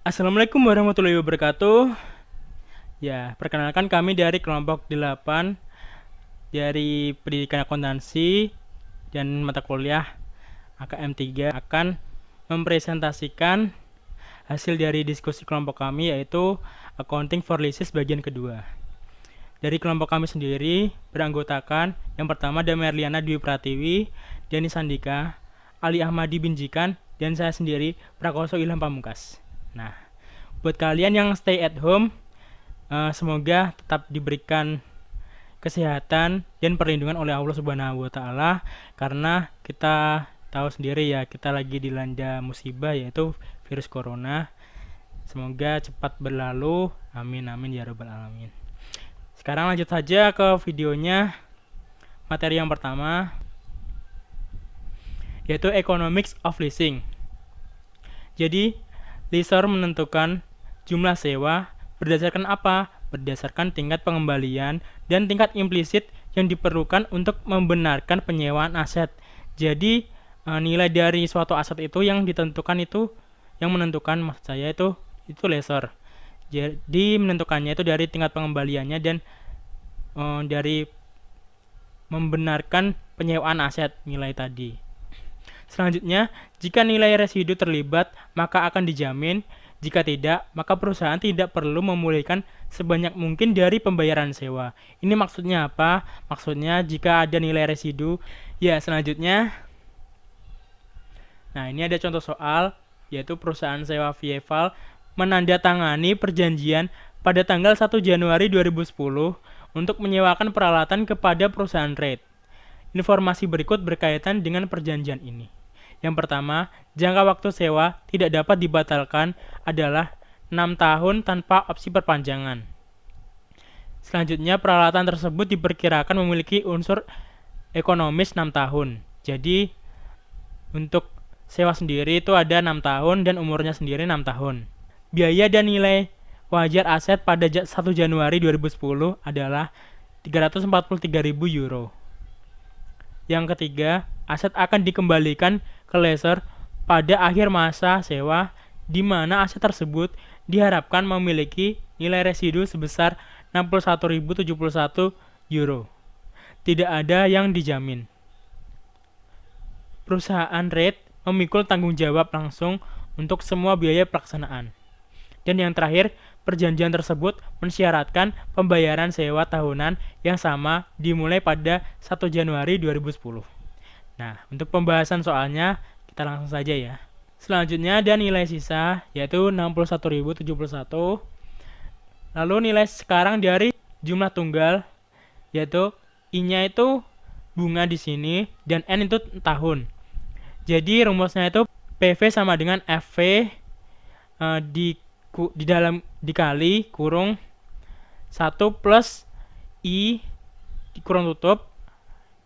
Assalamualaikum warahmatullahi wabarakatuh. Ya, perkenalkan kami dari kelompok 8 dari Pendidikan Akuntansi dan mata kuliah AKM 3 akan mempresentasikan hasil dari diskusi kelompok kami yaitu Accounting for Leases bagian kedua. Dari kelompok kami sendiri beranggotakan yang pertama ada Merliana Dwi Pratiwi, Dani Sandika, Ali Ahmadi Binjikan, dan saya sendiri Prakoso Ilham Pamungkas. Nah, buat kalian yang stay at home, semoga tetap diberikan kesehatan dan perlindungan oleh Allah Subhanahu wa taala karena kita tahu sendiri ya, kita lagi dilanda musibah yaitu virus corona. Semoga cepat berlalu. Amin amin ya rabbal alamin. Sekarang lanjut saja ke videonya. Materi yang pertama yaitu Economics of Leasing. Jadi, leaser menentukan jumlah sewa berdasarkan apa? Berdasarkan tingkat pengembalian dan tingkat implisit yang diperlukan untuk membenarkan penyewaan aset. Jadi nilai dari suatu aset itu yang ditentukan itu, yang menentukan maksud saya itu lessor. Jadi menentukannya itu dari tingkat pengembaliannya dan dari membenarkan penyewaan aset nilai tadi. Selanjutnya, jika nilai residu terlibat, maka akan dijamin. Jika tidak, maka perusahaan tidak perlu memulihkan sebanyak mungkin dari pembayaran sewa. Ini maksudnya apa? Maksudnya jika ada nilai residu. Ya, selanjutnya. Nah, ini ada contoh soal, yaitu perusahaan sewa Vieval menandatangani perjanjian pada tanggal 1 Januari 2010 untuk menyewakan peralatan kepada perusahaan REIT. Informasi berikut berkaitan dengan perjanjian ini. Yang pertama, jangka waktu sewa tidak dapat dibatalkan adalah 6 tahun tanpa opsi perpanjangan. Selanjutnya, peralatan tersebut diperkirakan memiliki unsur ekonomis 6 tahun. Jadi, untuk sewa sendiri itu ada 6 tahun dan umurnya sendiri 6 tahun. Biaya dan nilai wajar aset pada 1 Januari 2010 adalah 343.000 euro. Yang ketiga, aset akan dikembalikan ke lessor pada akhir masa sewa di mana aset tersebut diharapkan memiliki nilai residu sebesar 61.071 euro. Tidak ada yang dijamin. Perusahaan REIT memikul tanggung jawab langsung untuk semua biaya pelaksanaan. Dan yang terakhir, perjanjian tersebut mensyaratkan pembayaran sewa tahunan yang sama dimulai pada 1 Januari 2010. Nah, untuk pembahasan soalnya, kita langsung saja ya. Selanjutnya ada nilai sisa, yaitu 61.071. Lalu nilai sekarang dari jumlah tunggal, yaitu I-nya itu bunga di sini, dan N itu tahun. Jadi rumusnya itu PV sama dengan FV di dalam dikali kurung 1 plus I kurung tutup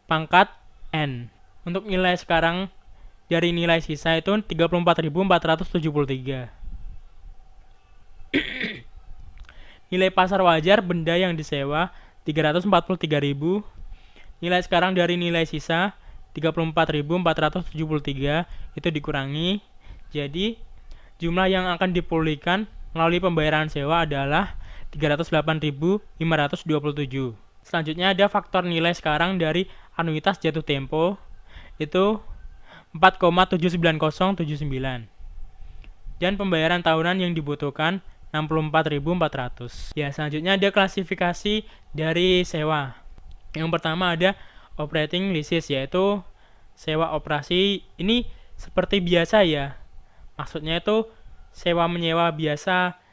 pangkat N. Untuk nilai sekarang dari nilai sisa itu 34.473. Nilai pasar wajar benda yang disewa 343.000. Nilai sekarang dari nilai sisa 34.473 itu dikurangi. Jadi jumlah yang akan dipulihkan melalui pembayaran sewa adalah 308.527. Selanjutnya ada faktor nilai sekarang dari anuitas jatuh tempo itu 4,79079. Dan pembayaran tahunan yang dibutuhkan 64.400. Ya, selanjutnya ada klasifikasi dari sewa. Yang pertama ada operating leases, yaitu sewa operasi. Ini seperti biasa ya. Maksudnya itu sewa menyewa biasa,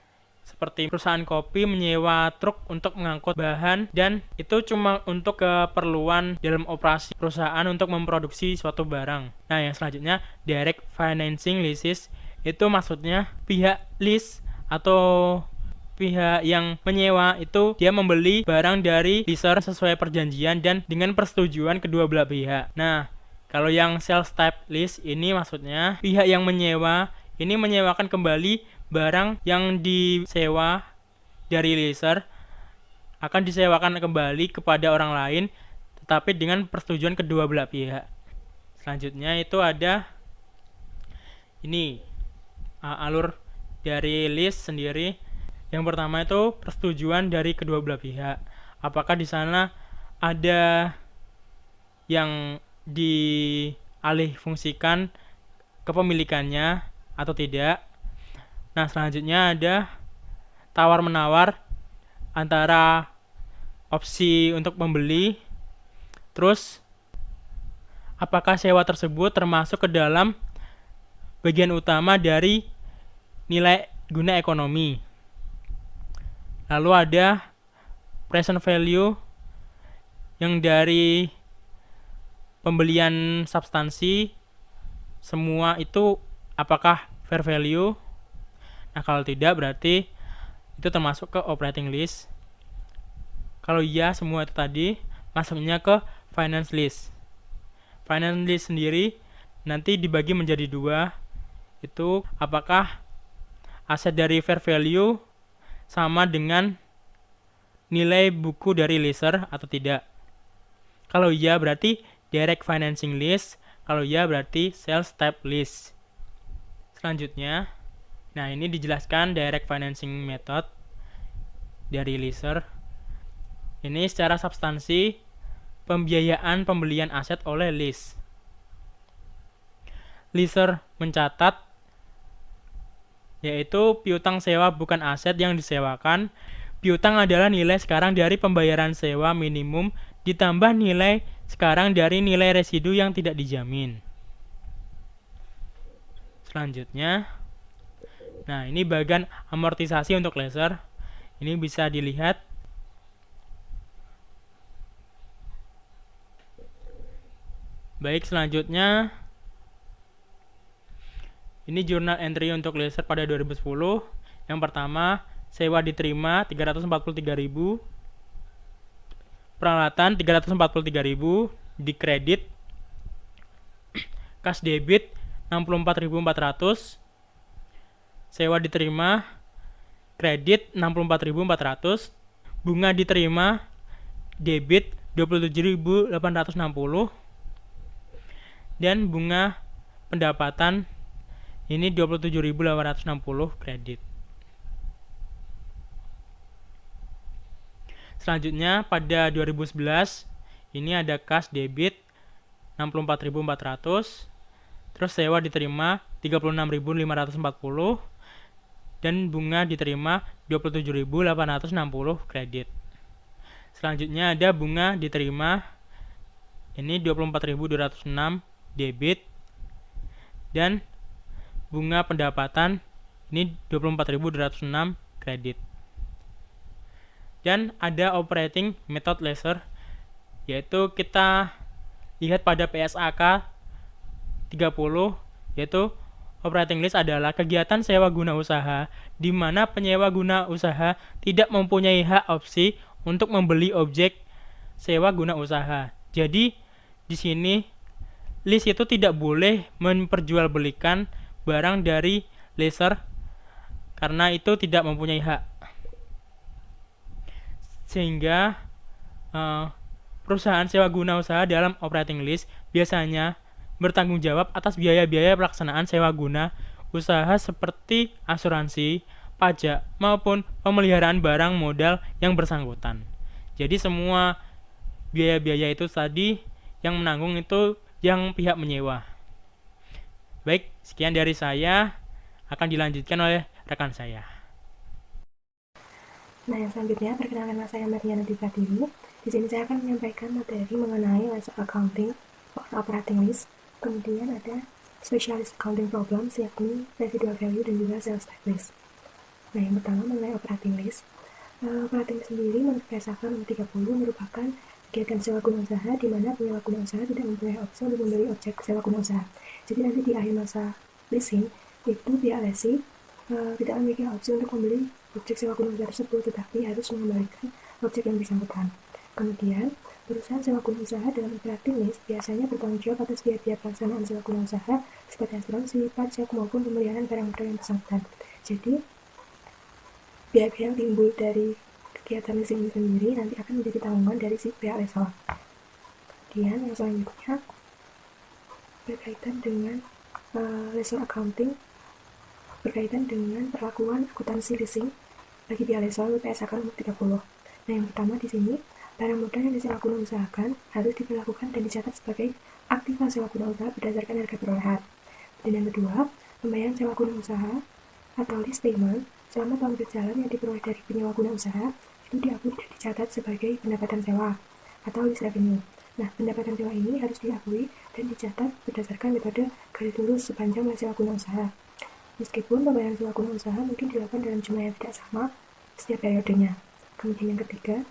seperti perusahaan kopi menyewa truk untuk mengangkut bahan, dan itu cuma untuk keperluan dalam operasi perusahaan untuk memproduksi suatu barang. Nah, yang selanjutnya direct financing leases, itu maksudnya pihak lease atau pihak yang menyewa itu dia membeli barang dari leaser sesuai perjanjian dan dengan persetujuan kedua belah pihak. Nah, kalau yang sales type lease ini maksudnya pihak yang menyewa ini menyewakan kembali barang yang disewa dari leaser akan disewakan kembali kepada orang lain tetapi dengan persetujuan kedua belah pihak. Selanjutnya itu ada ini alur dari list sendiri. Yang pertama itu persetujuan dari kedua belah pihak. Apakah di sana ada yang dialih fungsikan kepemilikannya atau tidak. Nah, selanjutnya ada tawar-menawar antara opsi untuk membeli. Terus, apakah sewa tersebut termasuk ke dalam bagian utama dari nilai guna ekonomi. Lalu ada present value yang dari pembelian substansi, semua itu apakah fair value. Nah, kalau tidak berarti itu termasuk ke operating list. Kalau iya semua itu tadi masuknya ke finance list. Finance list sendiri nanti dibagi menjadi dua. Itu apakah aset dari fair value sama dengan nilai buku dari leaser atau tidak. Kalau iya berarti direct financing list, kalau iya berarti sales type list. Selanjutnya, nah ini dijelaskan direct financing method dari leaser. Ini secara substansi pembiayaan pembelian aset oleh lease. Leaser mencatat yaitu piutang sewa bukan aset yang disewakan. Piutang adalah nilai sekarang dari pembayaran sewa minimum ditambah nilai sekarang dari nilai residu yang tidak dijamin. Selanjutnya, nah ini bagian amortisasi untuk leaser. Ini bisa dilihat. Baik, selanjutnya ini jurnal entry untuk leaser pada 2010. Yang pertama, sewa diterima 343.000. Peralatan 343.000 dikredit. Cash debit 64.400. Sewa diterima kredit 64.400. Bunga diterima debit 27.860. Dan bunga pendapatan ini 27.860 kredit. Selanjutnya pada 2011 ini ada cash debit 64.400, terus sewa diterima 36.540 dan bunga diterima 27.860 kredit. Selanjutnya ada bunga diterima ini 24.206 debit dan bunga pendapatan ini 24.206 kredit. Dan ada operating method leaser, yaitu kita lihat pada PSAK 30, yaitu operating list adalah kegiatan sewa guna usaha di mana penyewa guna usaha tidak mempunyai hak opsi untuk membeli objek sewa guna usaha. Jadi di sini list itu tidak boleh memperjualbelikan barang dari leaser karena itu tidak mempunyai hak. Sehingga perusahaan sewa guna usaha dalam operating list biasanya bertanggung jawab atas biaya-biaya pelaksanaan sewa guna usaha seperti asuransi, pajak, maupun pemeliharaan barang modal yang bersangkutan. Jadi semua biaya-biaya itu tadi yang menanggung itu yang pihak menyewa. Baik, sekian dari saya, akan dilanjutkan oleh rekan saya. Nah, yang selanjutnya perkenalkan nama saya Mariana Pratiwi. Di sini saya akan menyampaikan materi mengenai lesson accounting for operating list. Kemudian ada specialist accounting problems, yakni residual value dan juga sales type list. Nah, yang pertama mengenai operating list. Operating list sendiri menurut PSAK nomor 30 merupakan kegiatan sewa guna usaha di mana penyewa guna usaha tidak mempunyai opsi untuk membeli objek sewa guna usaha. Jadi nanti di akhir masa leasing itu pihak lessee tidak memiliki opsi untuk membeli objek sewa guna usaha tersebut, tetapi harus mengembalikan objek yang bersangkutan. Kemudian, perusahaan sewa guna usaha dalam operating list biasanya bertanggung jawab atas biaya-biaya pelaksanaan sewa guna usaha seperti asuransi, pajak, maupun pemeliharaan barang-barang yang bersangkutan. Jadi, biaya-biaya yang timbul dari kegiatan leasing ini sendiri nanti akan menjadi tanggungan dari si pihak lessor. Kemudian, yang selanjutnya berkaitan dengan lessor accounting berkaitan dengan perlakuan akuntansi leasing bagi pihak lesor PSAK nomor 30. Nah, yang pertama di sini, barang modal yang disewa guna usahakan harus diperlakukan dan dicatat sebagai aktiva sewa guna usaha berdasarkan harga perolehan. Dan yang kedua, pembayaran sewa guna usaha atau lease payment selama tahun berjalan yang diperoleh dari penyewa guna usaha itu diakui dan dicatat sebagai pendapatan sewa atau lease revenue. Nah, pendapatan sewa ini harus diakui dan dicatat berdasarkan metode garis lurus sepanjang masa sewa guna usaha. Meskipun pembayaran sewa guna usaha mungkin dilakukan dalam jumlah yang tidak sama setiap periodenya. Kemudian yang ketiga,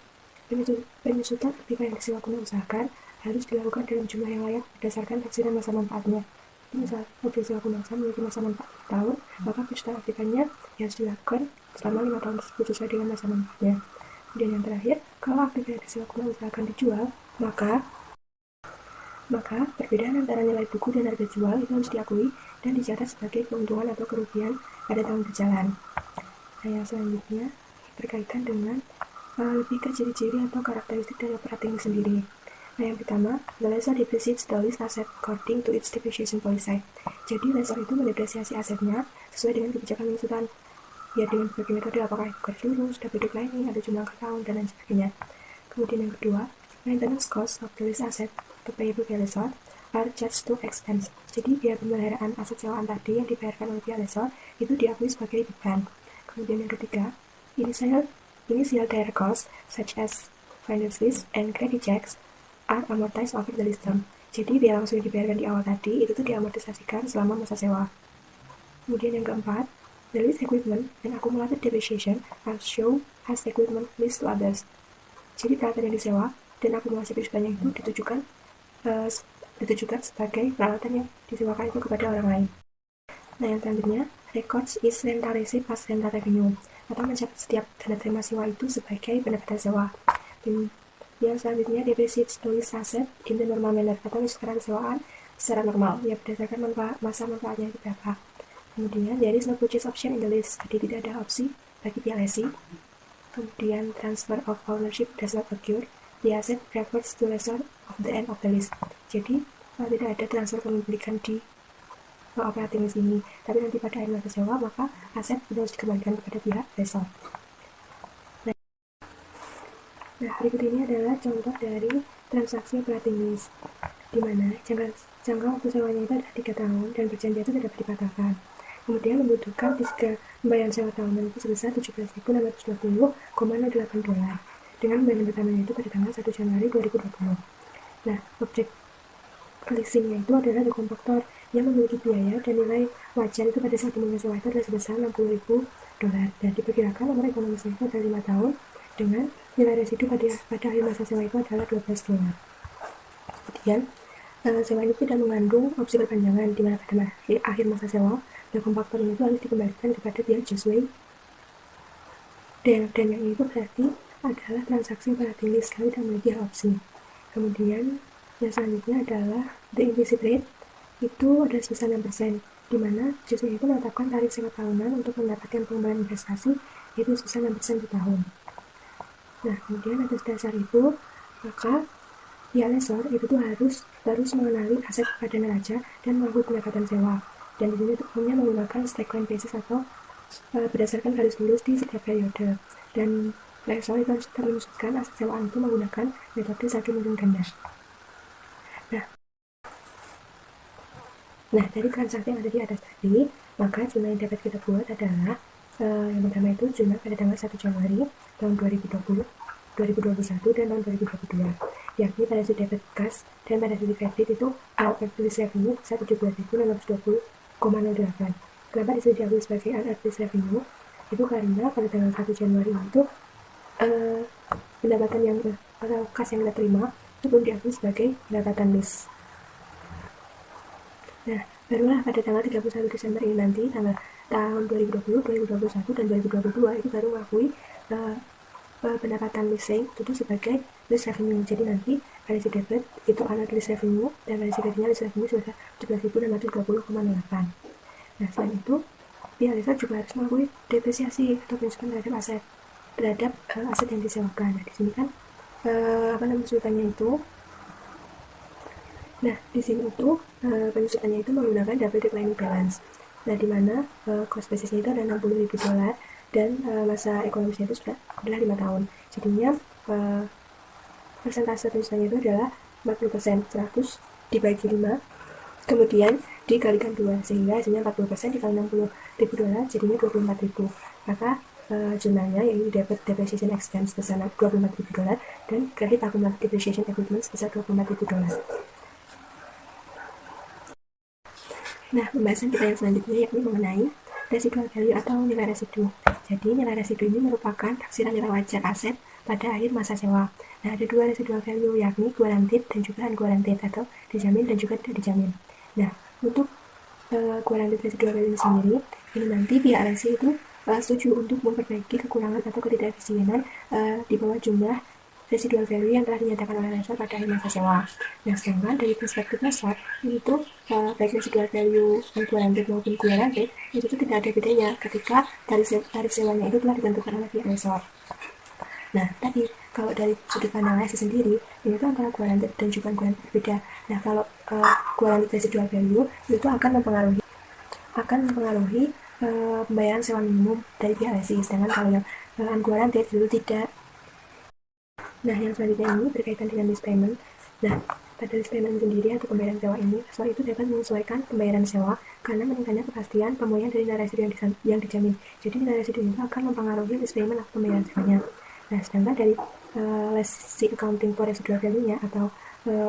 penyusutan aktiva yang disewa guna usahakan harus dilakukan dalam jumlah yang layak berdasarkan taksiran masa manfaatnya. Misal mobil sewa guna usaha memiliki masa manfaat 5 tahun, maka penyusutan aktivanya harus dilakukan selama 5 tahun tersebut sesuai dengan masa manfaatnya. Kemudian yang terakhir, kalau aktiva yang disewa guna usahakan dijual, maka perbedaan antara nilai buku dan harga jual itu harus diakui dan dicatat sebagai keuntungan atau kerugian pada tahun berjalan. Nah, yang selanjutnya berkaitan dengan lebih ke ciri-ciri atau karakteristik dari operating sendiri. Nah, yang pertama, the lessor depreciates the lease asset according to its depreciation policy. Jadi, lessor itu mendepresiasi asetnya sesuai dengan kebijakan penyusutan, ya dengan berbagai metode, apakah itu garis lurus, double lining, ada jumlah angka tahun, dan lain sebagainya. Kemudian yang kedua, maintenance cost of the lease asset to payable by lessor are charged to expense. Jadi, biaya pemeliharaan aset sewaan tadi yang dibayarkan oleh pihak lessor itu diakui sebagai beban. Kemudian yang ketiga, initial direct costs such as finance fees and credit checks are amortized over the lease term. Jadi biaya langsung yang dibayarkan di awal tadi itu tuh diamortisasikan selama masa sewa. Kemudian yang keempat, the lease equipment and accumulated depreciation are shown as equipment leased to others. Jadi peralatan yang disewa dan akumulasi penyusutannya itu ditujukan sebagai peralatan yang disewakan itu kepada orang lain. Nah, yang selanjutnya, records is rental receipt as rental revenue, atau mencatat setiap dana terima sewa itu sebagai pendapatan sewa. Dan yang selanjutnya, depreciates the lease asset in the normal manner, atau menyusun sewaan secara normal, ya berdasarkan masa manfaatnya itu berapa. Kemudian, there is no purchase option in the lease, jadi tidak ada opsi bagi pihak lessee. Kemudian, transfer of ownership does not occur, the asset reverts to lessor of the end of the lease. Jadi, tidak ada transfer kepemilikan di operating lease ini, tapi nanti pada akhir masa sewa maka aset itu harus dikembalikan kepada pihak lessor. Nah, berikut ini adalah contoh dari transaksi operating lease, di mana jangka waktu sewanya itu adalah 3 tahun dan perjanjian itu tidak dapat dipatahkan. Kemudian membutuhkan fiskal pembayaran sewa tahunan itu sebesar 17.620,08 dolar dengan pembayaran pertamanya itu pada tanggal 1 Januari 2020. Nah, objek leasingnya itu adalah the compactor yang memiliki biaya dan nilai wajar itu pada saat dimulai sewa itu adalah sebesar 60.000 dolar dan diperkirakan umur ekonomisnya itu adalah 5 tahun dengan nilai residu pada akhir masa sewa itu adalah 12 dolar. Kemudian sewa ini tidak mengandung opsi perpanjangan, di mana pada akhir masa sewa the compactor ini itu harus dikembalikan kepada pihak Josué, dan yang itu berarti adalah transaksi operating lease kalau tidak memiliki opsi. Kemudian yang selanjutnya adalah the implicit rate, itu adalah sebesar 6%, di mana Josué itu menetapkan tarif sewa tahunan untuk mendapatkan pengembangan investasi yaitu sebesar 6% per tahun. Nah, kemudian atas dasar itu maka pihak lessor itu tuh harus terus mengenali aset pada neraca dan mengakui pendapatan sewa, dan di sini umumnya menggunakan stackline basis atau berdasarkan garis lurus di setiap periode, dan lessor itu harus menyusunkan aset sewaan itu menggunakan metode saldo miring ganda. Nah, dari transaksi yang ada di atas tadi, maka jumlah yang dapat kita buat adalah yang pertama itu jumlah pada tanggal 1 Januari tahun 2021 dan tahun 2022, yakni pada sisi debit kas dan pada sisi kredit itu unearned lease revenue 117.620,08. Kenapa disini diakui sebagai unearned lease revenue? Itu karena pada tanggal 1 Januari itu pendapatan yang atau kas yang kita terima itu belum diakui sebagai pendapatan lease. Nah, barulah pada tanggal 31 Desember ini nanti, tahun 2020, 2021, dan 2022 itu baru mengakui pendapatan leasing itu sebagai lease revenue. Jadi nanti pada sisi debit itu unearned lease revenue dan pada sisi kreditnya lease revenue sebesar 17.620,08. Nah, selain itu pihak lessor juga harus mengakui depresiasi atau penyusutan terhadap aset yang disewakan. Nah, di sini kan penyusutannya itu. Nah, di sini itu penyusutannya itu menggunakan double declining balance. Nah, di mana cost basisnya itu ada $60.000 dan masa ekonomisnya itu adalah 5 tahun. Jadinya persentase tulisannya itu adalah 40%, 100 dibagi 5, kemudian dikalikan 2, sehingga hasilnya 40% dikali $60.000 jadinya 24.000. Maka jumlahnya yang dapat depreciation expense sebesar $24.000 dan kredit akumulatif depreciation equipment sebesar $24.000. Nah, pembahasan kita yang selanjutnya yakni mengenai residual value atau nilai residu. Jadi, nilai residu ini merupakan taksiran nilai wajar aset pada akhir masa sewa. Nah, ada dua residual value, yakni guaranteed dan juga unguaranteed, atau dijamin dan juga tidak dijamin. Nah, untuk guaranteed residual value sendiri, ini nanti pihak LC itu setuju untuk memperbaiki kekurangan atau ketidakefisienan di bawah jumlah residual value yang telah dinyatakan oleh lessor pada akhir masa sewa. Nah, sedangkan dari perspektif lessor, itu baik residual value unguaranteed maupun guaranteed, itu tidak ada bedanya ketika tarif sewanya itu telah ditentukan oleh pihak lessor. Nah, tadi kalau dari sudut pandang LSI sendiri, ini tuh antara guaranteed dan juga guaranteed berbeda. Nah, kalau guaranteed residual value itu akan mempengaruhi pembayaran sewa minimum dari pihak LSI, sedangkan kalau yang unguaranteed itu tidak. Nah, yang selanjutnya ini berkaitan dengan lease payment. Nah, pada lease payment sendiri atau pembayaran sewa ini, lessor itu dapat menyesuaikan pembayaran sewa karena meningkatnya kepastian pemulihan dari nilai residu yang dijamin. Jadi, nilai residu itu akan mempengaruhi lease payment atau pembayaran sewanya. Nah, sedangkan dari lessee accounting for residual value-nya atau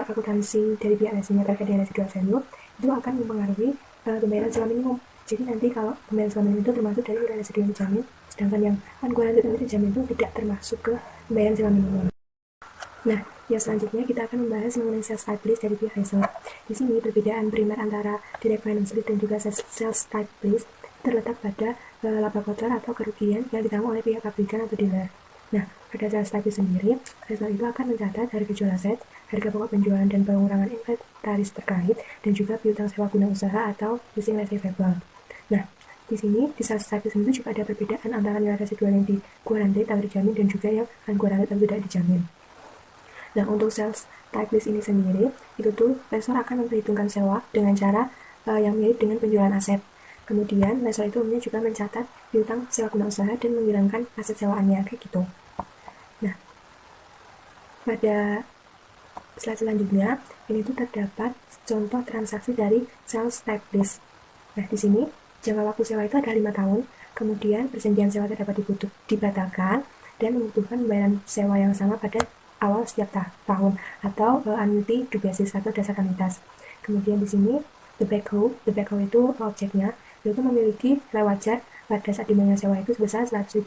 akuntansi dari pihak lessee-nya terkait dengan residual value itu akan mempengaruhi pembayaran sewa minimum. Jadi nanti kalau pembayaran sewa minimum itu termasuk dari nilai residu yang dijamin, sedangkan yang unguaranteed dan dijamin itu tidak termasuk ke pembayaran sewa minimum. Nah, yang selanjutnya kita akan membahas mengenai sales type list dari pihak lessor. Di sini perbedaan primer antara direct finance list dan juga sales type list terletak pada laba kotor atau kerugian yang ditanggung oleh pihak pabrikan atau dealer. Nah, pada sales type list sendiri, lessor itu akan mencatat harga jual aset, harga pokok penjualan dan pengurangan inventaris terkait, dan juga piutang sewa guna usaha atau leasing receivable. Nah, di sini di sales type list itu juga ada perbedaan antara nilai residual yang diguaranteed atau dijamin dan juga yang unguaranteed atau tidak dijamin. Nah, untuk sales type list ini sendiri, itu tuh lessor akan memperhitungkan sewa dengan cara yang mirip dengan penjualan aset. Kemudian, lessor itu umumnya juga mencatat piutang sewa guna usaha dan menghilangkan aset sewaannya, kayak gitu. Nah, pada slide selanjutnya, ini tuh terdapat contoh transaksi dari sales type list. Nah, di sini jangka waktu sewa itu ada 5 tahun, kemudian perjanjian sewa dapat dibatalkan dan membutuhkan pembayaran sewa yang sama pada awal setiap tahun atau annuity to basis atau dasar anuitas. Kemudian di sini the backhoe itu objeknya itu memiliki nilai wajar pada saat dimulainya sewa itu sebesar $100.000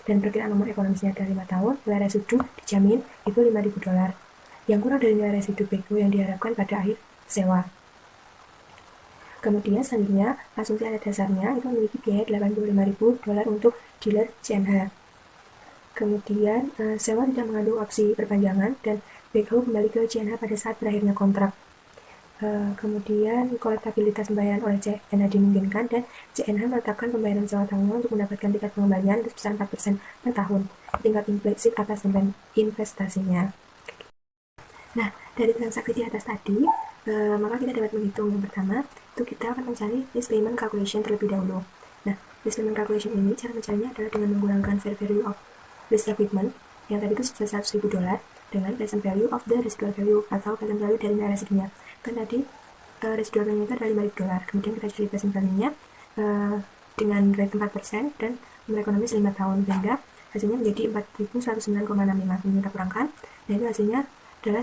dan perkiraan nomor ekonomisnya ada 5 tahun, nilai residu dijamin itu $5.000 yang kurang dari nilai residu backhoe yang diharapkan pada akhir sewa. Kemudian selanjutnya asumsi aset dasarnya itu memiliki biaya $85.000 untuk dealer CNH. Kemudian sewa tidak mengandung opsi perpanjangan dan backhoe kembali ke CNH pada saat berakhirnya kontrak. Kemudian kolektabilitas pembayaran oleh CNH dimungkinkan dan CNH menetapkan pembayaran sewa tahunan untuk mendapatkan tingkat pengembalian itu sebesar 4% per tahun, tingkat implisit atas investasinya. Nah, dari transaksi di atas tadi, maka kita dapat menghitung yang pertama, itu kita akan mencari lease payment calculation terlebih dahulu. Nah, lease payment calculation ini cara mencarinya adalah dengan menggunakan fair value of lease equipment yang tadi itu sebesar $100.000 dengan present value of the residual value atau present value dari nilai residunya. Kan tadi residual value itu adalah $5.000, kemudian kita cari present value-nya dengan rate 4% dan umur ekonomis 5 tahun, sehingga hasilnya menjadi 4.109,65. Kemudian kita kurangkan, dan itu hasilnya adalah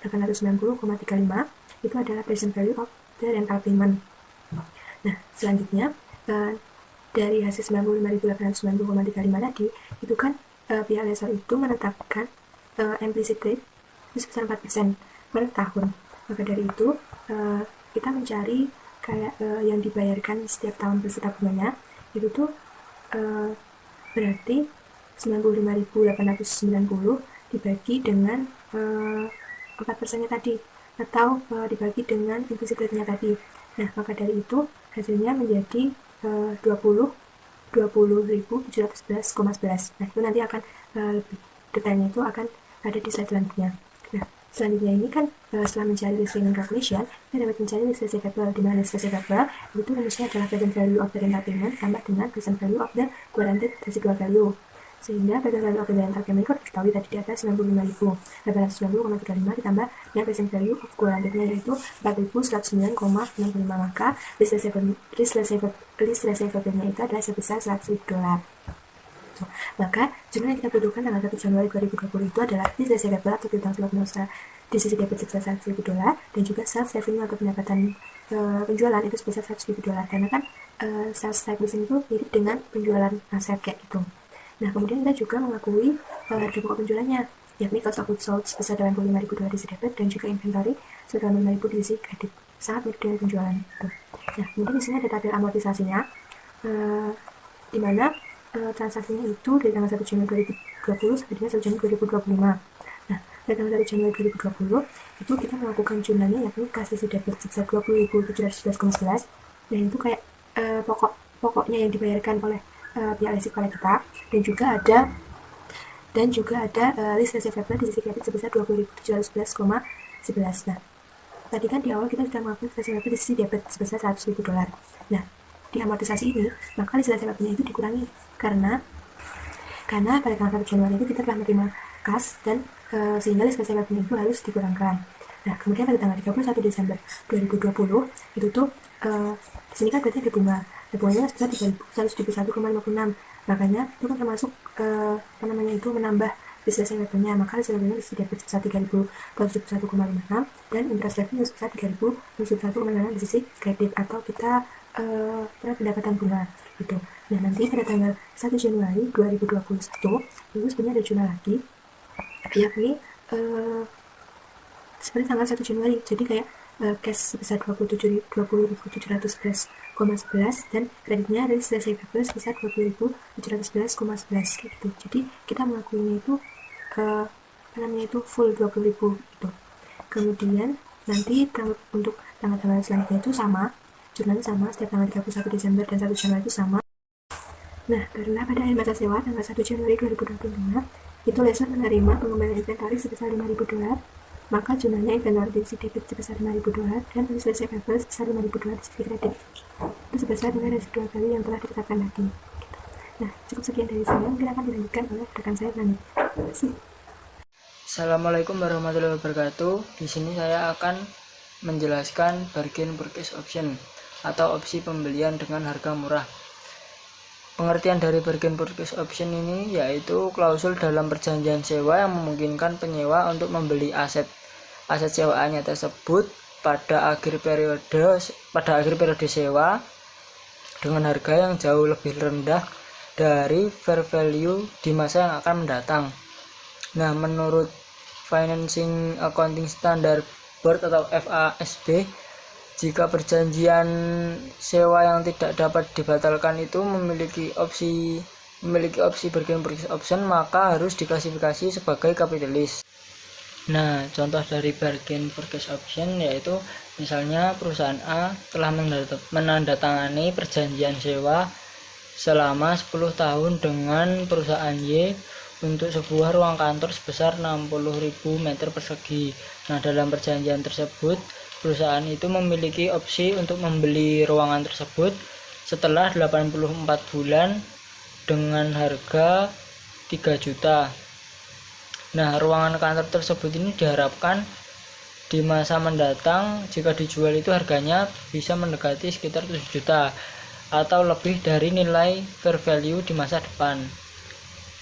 95.890,35. Itu adalah present value of the rental payment. Nah, selanjutnya dari hasil 95.890,35 tadi, itu kan pihak lessor itu menetapkan implicit rate sebesar 4% per tahun. Maka dari itu, kita mencari kayak yang dibayarkan setiap tahun beserta bunganya, itu tuh berarti 95.890 dibagi dengan 4%-nya tadi, atau dibagi dengan implicit rate-nya tadi. Nah, maka dari itu hasilnya menjadi 20.711,11. Nah, itu nanti akan lebih detailnya itu akan ada di slide selanjutnya. Nah, Selanjutnya ini kan setelah mencari list remaining calculation, kita dapat mencari list receivable, di mana list receivable itu rumusnya adalah present value of the rental payment tambah dengan present value of the guaranteed residual value. Sehingga present value of the rental payment itu diketahui tadi di atas 95.890,35 ditambah dengan present value of guarantednya yaitu 4.109,65, maka list receivable-nya itu adalah sebesar $100.000. Maka jumlah yang kita butuhkan tanggal 1 Januari 2020 itu adalah list receivable atau piutang sebab pengusaha di sisi debit sebesar $100.000 dan juga sales revenue atau pendapatan penjualan itu sebesar $100.000, karena kan sales type di sini itu mirip dengan penjualan aset kayak gitu. Nah, kemudian kita juga mengakui harga pokok penjualannya, yakni cost of goods sold sebesar $85.000 di sisi debit dan juga inventory sebesar $85.000 di sisi kredit, sangat mirip dengan penjualan gitu. Nah, kemudian di sini ada tabel amortisasinya, di mana transaksinya itu dari tanggal 1 Januari 2020 sampai dengan 1 Januari 2025. Nah, dari tanggal 1 Januari 2020 itu kita melakukan jumlahnya yakni kas sisi debit sebesar 20.711,11, dan itu kayak pokoknya yang dibayarkan oleh pihak leasing pada kita, dan juga ada list receivable di sisi kredit sebesar 20.711,11. Nah, tadi kan di awal kita sudah melakukan list receivable di sisi debit sebesar $100.000. Nah, di amortisasi ini, maka list receivable-nya itu dikurangi karena pada tanggal 1 Januari itu kita telah menerima kas dan sehingga list receivable itu harus dikurangkan. Nah, kemudian pada tanggal 31 Desember 2020 itu tuh di sini kan berarti ada bunganya sebesar 3.171,56, makanya itu kan termasuk itu menambah list receivable-nya, maka list receivable-nya di debit sebesar 3.271,56 dan interest revenue sebesar 3.271,56 di sisi kredit atau kita pendapatan bunga gitu. Nah, nanti pada tanggal 1 Januari 2021 itu sebenarnya ada jumlah lagi, yakni sebenarnya tanggal 1 Januari, jadi kayak cash sebesar 20.711,11 dan kreditnya dari receivable sebesar 20.711,11 gitu. Jadi kita melakukannya itu full 20.000 gitu. Kemudian nanti untuk tanggal-tanggal selanjutnya itu sama, jumlahnya sama setiap tanggal 31 Desember dan 1 Januari itu sama. Nah, karena pada akhir masa sewa tanggal 1 Januari 2025 itu lessor menerima pengembalian inventory sebesar $5.000, maka jumlahnya inventory di sisi debit sebesar $5.000 dan list receivable sebesar $5.000 di sisi kredit itu sebesar dengan residual value yang telah ditetapkan tadi. Nah, cukup sekian dari saya, mungkin akan dilanjutkan oleh rekan saya nanti. Terima kasih. Assalamualaikum warahmatullahi wabarakatuh. Di sini saya akan menjelaskan bargain purchase option atau opsi pembelian dengan harga murah. Pengertian dari bargain purchase option ini yaitu klausul dalam perjanjian sewa yang memungkinkan penyewa untuk membeli aset sewaannya tersebut pada akhir periode sewa dengan harga yang jauh lebih rendah dari fair value di masa yang akan mendatang. Nah, menurut Financing Accounting Standard Board atau FASB, jika perjanjian sewa yang tidak dapat dibatalkan itu memiliki opsi bargain purchase option, maka harus diklasifikasi sebagai kapitalis. Nah, contoh dari bargain purchase option yaitu misalnya perusahaan A telah menandatangani perjanjian sewa selama 10 tahun dengan perusahaan Y untuk sebuah ruang kantor sebesar 60.000 meter persegi. Nah, dalam perjanjian tersebut, perusahaan itu memiliki opsi untuk membeli ruangan tersebut setelah 84 bulan dengan harga 3 juta. Nah, ruangan kantor tersebut ini diharapkan di masa mendatang jika dijual itu harganya bisa mendekati sekitar 7 juta atau lebih dari nilai fair value di masa depan.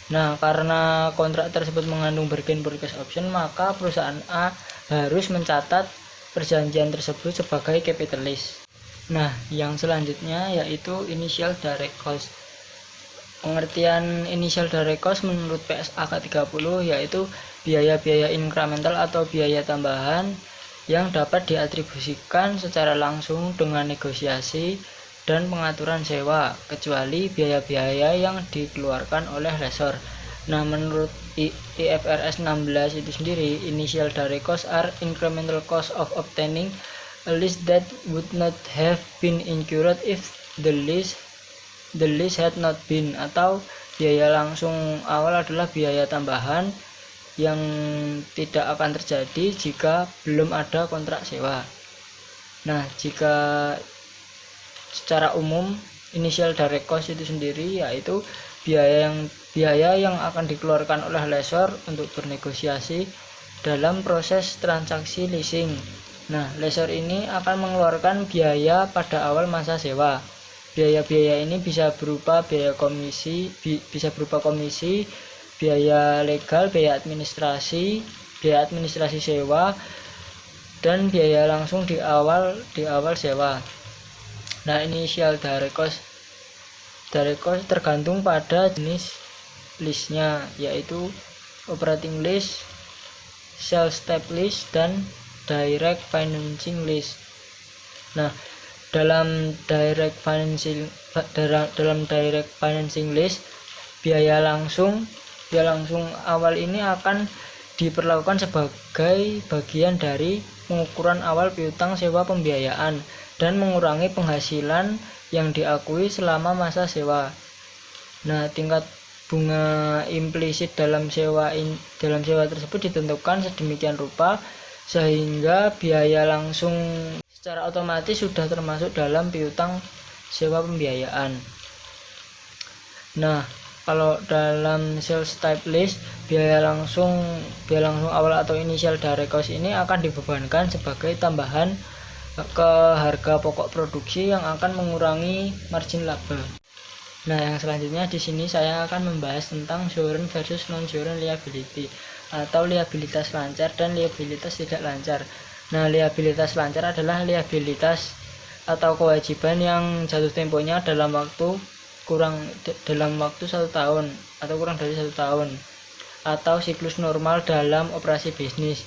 Nah, karena kontrak tersebut mengandung bargain purchase option, maka perusahaan A harus mencatat perjanjian tersebut sebagai kapitalis. Nah, yang selanjutnya yaitu initial direct cost. Pengertian initial direct cost menurut PSA K30 yaitu biaya-biaya incremental atau biaya tambahan yang dapat diatribusikan secara langsung dengan negosiasi dan pengaturan sewa, kecuali biaya-biaya yang dikeluarkan oleh lessor. Nah, menurut IFRS 16 itu sendiri, initial direct costs are incremental cost of obtaining a lease that would not have been incurred if the lease had not been, atau biaya langsung awal adalah biaya tambahan yang tidak akan terjadi jika belum ada kontrak sewa. Nah, jika secara umum initial direct cost itu sendiri yaitu biaya yang akan dikeluarkan oleh lessor untuk bernegosiasi dalam proses transaksi leasing. Nah, lessor ini akan mengeluarkan biaya pada awal masa sewa. Biaya-biaya ini bisa berupa komisi, biaya legal, biaya administrasi sewa, dan biaya langsung di awal sewa. Nah, initial direct cost tergantung pada jenis lease-nya, yaitu operating lease, sales type lease, dan direct financing lease. Nah, dalam direct financing lease, biaya langsung awal ini akan diperlakukan sebagai bagian dari pengukuran awal piutang sewa pembiayaan dan mengurangi penghasilan yang diakui selama masa sewa. Nah, tingkat bunga implisit dalam sewa tersebut ditentukan sedemikian rupa sehingga biaya langsung secara otomatis sudah termasuk dalam piutang sewa pembiayaan. Nah, kalau dalam sales type lease, biaya langsung awal atau initial direct cost ini akan dibebankan sebagai tambahan ke harga pokok produksi yang akan mengurangi margin laba. Nah, yang selanjutnya di sini saya akan membahas tentang showroom versus non-showroom liability atau liabilitas lancar dan liabilitas tidak lancar. Nah, liabilitas lancar adalah liabilitas atau kewajiban yang jatuh temponya dalam waktu 1 tahun atau kurang dari 1 tahun atau siklus normal dalam operasi bisnis.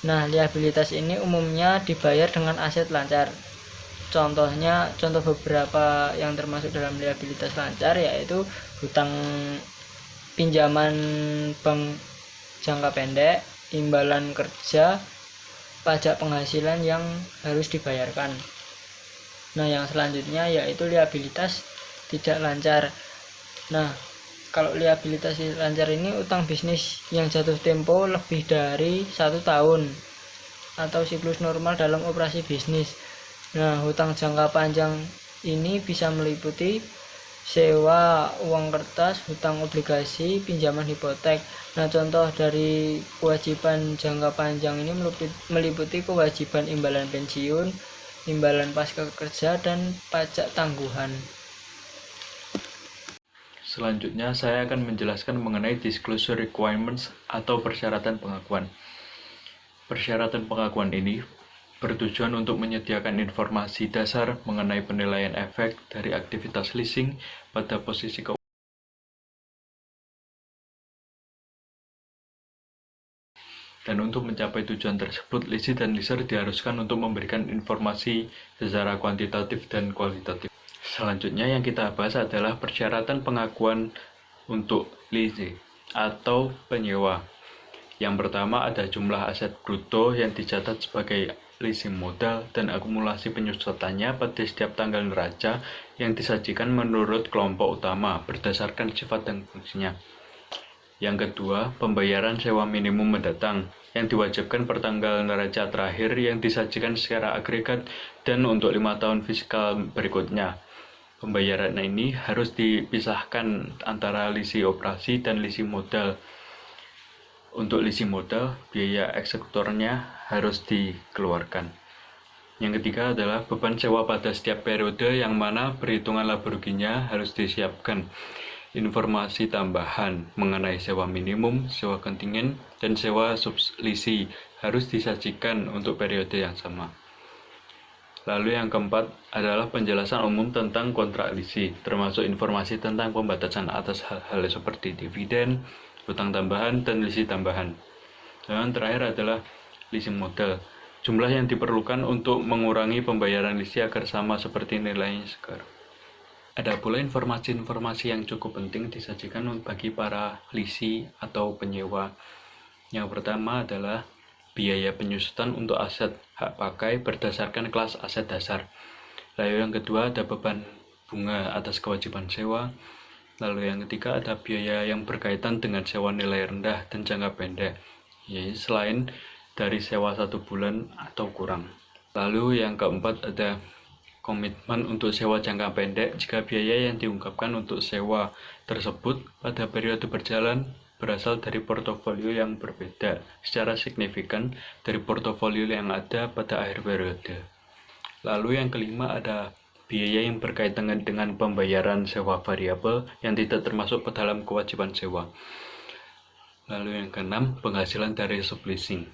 Nah, liabilitas ini umumnya dibayar dengan aset lancar. Contoh beberapa yang termasuk dalam liabilitas lancar yaitu hutang pinjaman bank jangka pendek, imbalan kerja, pajak penghasilan yang harus dibayarkan. Nah, yang selanjutnya yaitu liabilitas tidak lancar. Nah, kalau liabilitas lancar ini utang bisnis yang jatuh tempo lebih dari 1 tahun atau siklus normal dalam operasi bisnis. Nah, hutang jangka panjang ini bisa meliputi sewa uang kertas, hutang obligasi, pinjaman hipotek. Nah, contoh dari kewajiban jangka panjang ini meliputi kewajiban imbalan pensiun, imbalan pasca kerja, dan pajak tangguhan. Selanjutnya, saya akan menjelaskan mengenai disclosure requirements atau persyaratan pengakuan. Persyaratan pengakuan ini bertujuan untuk menyediakan informasi dasar mengenai penilaian efek dari aktivitas leasing pada posisi keuangan dan untuk mencapai tujuan tersebut, lessee dan leaser diharuskan untuk memberikan informasi secara kuantitatif dan kualitatif. Selanjutnya yang kita bahas adalah persyaratan pengakuan untuk lessee atau penyewa. Yang pertama ada jumlah aset bruto yang dicatat sebagai leasing modal dan akumulasi penyusutannya pada setiap tanggal neraca yang disajikan menurut kelompok utama berdasarkan sifat dan fungsinya. Yang kedua, pembayaran sewa minimum mendatang yang diwajibkan per tanggal neraca terakhir yang disajikan secara agregat dan untuk 5 tahun fiskal berikutnya. Pembayaran ini harus dipisahkan antara leasing operasi dan leasing modal. Untuk leasing modal, biaya eksekutornya harus dikeluarkan. Yang ketiga adalah beban sewa pada setiap periode yang mana perhitungan laba ruginya harus disiapkan. Informasi tambahan mengenai sewa minimum, sewa kontingen, dan sewa subleasing harus disajikan untuk periode yang sama. Lalu yang keempat adalah penjelasan umum tentang kontrak leasing, termasuk informasi tentang pembatasan atas hal-hal seperti dividen, hutang tambahan, dan leasing tambahan. Dan terakhir adalah leasing modal, jumlah yang diperlukan untuk mengurangi pembayaran leasing agar sama seperti nilainya sekarang. Ada pula informasi-informasi yang cukup penting disajikan bagi para leasing atau penyewa. Yang pertama adalah biaya penyusutan untuk aset hak pakai berdasarkan kelas aset dasar. Lalu yang kedua ada beban bunga atas kewajiban sewa. Lalu yang ketiga ada biaya yang berkaitan dengan sewa nilai rendah dan jangka pendek, yaitu selain dari sewa 1 bulan atau kurang. Lalu yang keempat ada komitmen untuk sewa jangka pendek jika biaya yang diungkapkan untuk sewa tersebut pada periode berjalan berasal dari portofolio yang berbeda secara signifikan dari portofolio yang ada pada akhir periode. Lalu yang kelima ada biaya yang berkaitan dengan pembayaran sewa variabel yang tidak termasuk ke dalam kewajiban sewa. Lalu yang keenam, penghasilan dari subleasing.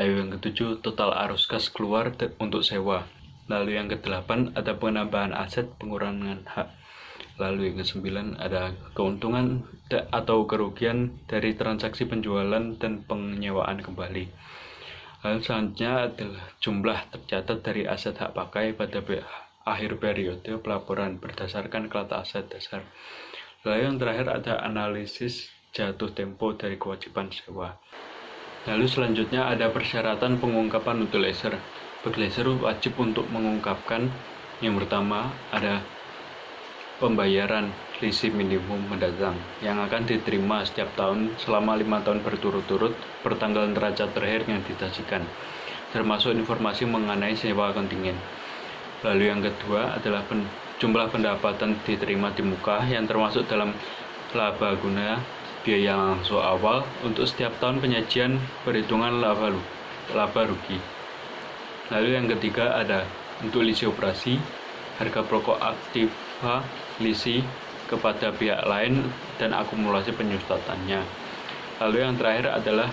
Lalu yang ketujuh, total arus kas keluar untuk sewa. Lalu yang kedelapan, ada penambahan aset pengurangan hak. Lalu yang kesembilan, ada keuntungan atau kerugian dari transaksi penjualan dan penyewaan kembali. Lalu selanjutnya adalah jumlah tercatat dari aset hak pakai pada akhir periode pelaporan berdasarkan kelata aset dasar. Lalu yang terakhir ada analisis jatuh tempo dari kewajiban sewa. Lalu selanjutnya ada persyaratan pengungkapan untuk leaser. Bagi leaser wajib untuk mengungkapkan yang pertama ada pembayaran lisi minimum mendatang yang akan diterima setiap tahun selama 5 tahun berturut-turut per tanggal neraca terakhir yang disajikan, termasuk informasi mengenai sewa kontingen. Lalu yang kedua adalah jumlah pendapatan diterima di muka yang termasuk dalam laba guna biaya langsung awal untuk setiap tahun penyajian perhitungan laba rugi. Lalu yang ketiga ada untuk lisi operasi, harga pokok aktiva lisi kepada pihak lain dan akumulasi penyustatannya. Lalu yang terakhir adalah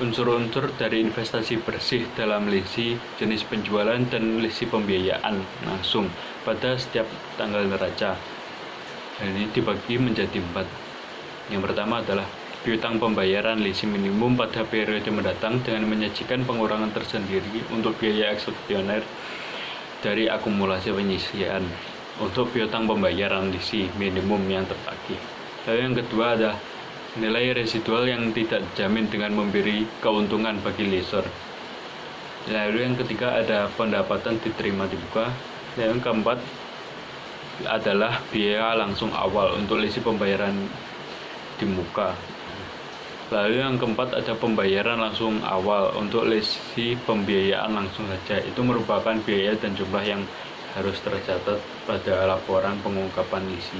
unsur-unsur dari investasi bersih dalam lisi, jenis penjualan dan lisi pembiayaan langsung pada setiap tanggal neraca. Dan ini dibagi menjadi 4. Yang pertama adalah piutang pembayaran lisi minimum pada periode mendatang dengan menyajikan pengurangan tersendiri untuk biaya eksekusioner dari akumulasi penyisian untuk piutang pembayaran lisi minimum yang tertagih. Lalu yang kedua ada nilai residual yang tidak dijamin dengan memberi keuntungan bagi leaser. Lalu yang ketiga ada pendapatan diterima di muka. Yang keempat adalah biaya langsung awal untuk lisi pembayaran di muka. Lalu yang keempat ada pembayaran langsung awal untuk lisi pembiayaan langsung saja. Itu merupakan biaya dan jumlah yang harus tercatat pada laporan pengungkapan lisi.